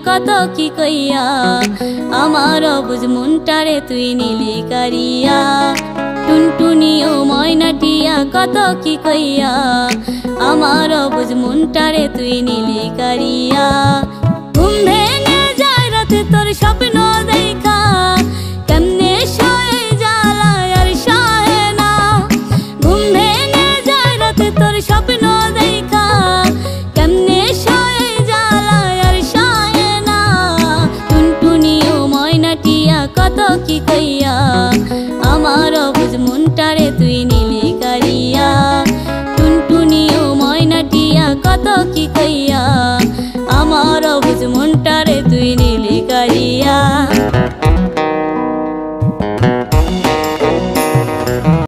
কত কি কইয়া আমার বুঝ মনটারে তুই নিলি কারিয়া। টুনটুনি ও ময়নাটিয়া কত কি কইয়া আমার বুঝ মনটারে তুই নিলি কারিয়া। ঘুম ভেঙে যায় রাতে তোর স্বপ্ন দেখা, কেমনে শোয়ে জ্বালা আর সহে না। ঘুম ভেঙে যায় রাতে তোর স্বপ্ন দেখা, কেমনে শোয়ে জ্বালা আর সহে না। টুনটুনি ও ময়নাটিয়া কত কি কইয়া আমার বুঝ মনটারে তুই নিলি